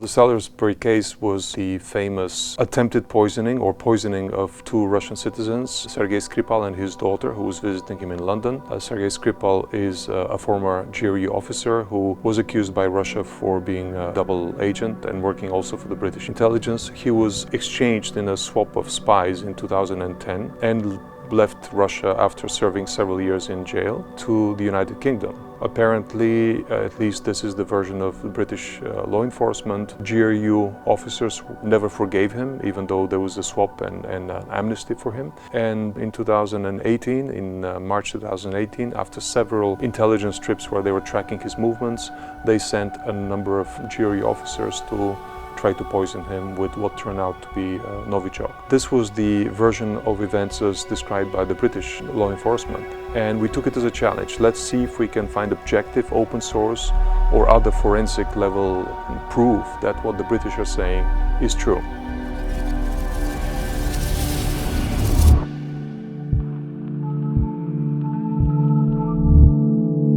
The Salisbury case was the famous attempted poisoning or poisoning of two Russian citizens, Sergei Skripal and his daughter, who was visiting him in London. Sergei Skripal is a former GRU officer who was accused by Russia for being a double agent and working also for the British intelligence. He was exchanged in a swap of spies in 2010 and left Russia after serving several years in jail to the United Kingdom. Apparently, at least this is the version of the British law enforcement, GRU officers never forgave him, even though there was a swap and an amnesty for him. And in 2018, in March 2018, after several intelligence trips where they were tracking his movements, they sent a number of GRU officers to try to poison him with what turned out to be Novichok. This was the version of events as described by the British law enforcement. And we took it as a challenge. Let's see if we can find objective, open source or other forensic level proof that what the British are saying is true.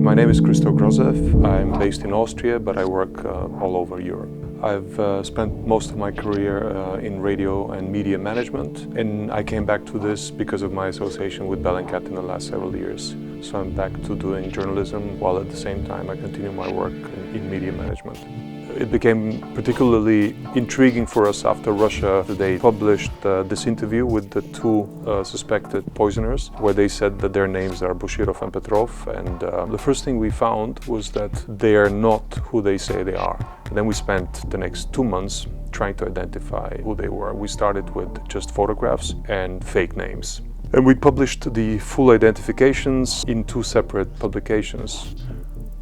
My name is Christo Grozev. I'm based in Austria, but I work all over Europe. I've spent most of my career in radio and media management, and I came back to this because of my association with Bellingcat in the last several years. So I'm back to doing journalism while at the same time I continue my work in media management. It became particularly intriguing for us after Russia. They published this interview with the two suspected poisoners, where they said that their names are Bushirov and Petrov. And the first thing we found was that they are not who they say they are. And then we spent the next 2 months trying to identify who they were. We started with just photographs and fake names. And we published the full identifications in 2 separate publications.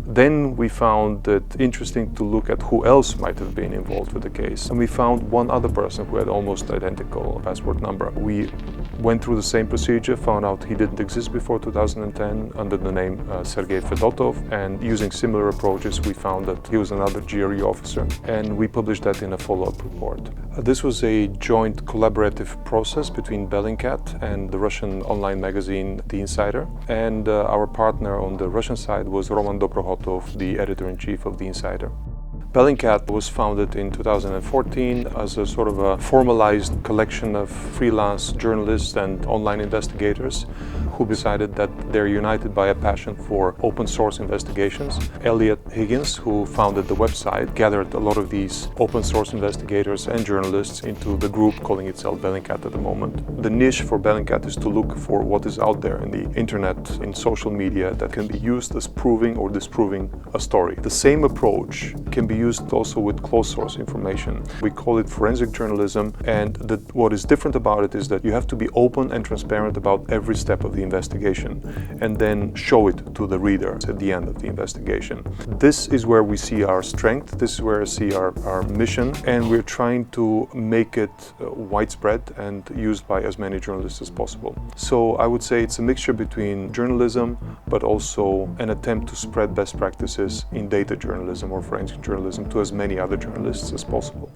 Then we found it interesting to look at who else might have been involved with the case. And we found one other person who had almost identical passport number. We went through the same procedure, found out he didn't exist before 2010 under the name Sergei Fedotov. And using similar approaches, we found that he was another GRU officer. And we published that in a follow-up report. This was a joint collaborative process between Bellingcat and the Russian online magazine The Insider. And our partner on the Russian side was Dobrokhotov, the editor-in-chief of The Insider. Bellingcat was founded in 2014 as a sort of a formalized collection of freelance journalists and online investigators who decided that they're united by a passion for open source investigations. Elliot Higgins, who founded the website, gathered a lot of these open source investigators and journalists into the group calling itself Bellingcat at the moment. The niche for Bellingcat is to look for what is out there in the internet, in social media, that can be used as proving or disproving a story. The same approach can be used also with closed source information. We call it forensic journalism, and what is different about it is that you have to be open and transparent about every step of the investigation and then show it to the reader at the end of the investigation. This is where we see our strength, this is where I see our mission, and we're trying to make it widespread and used by as many journalists as possible. So I would say it's a mixture between journalism but also an attempt to spread best practices in data journalism or forensic journalism to as many other journalists as possible.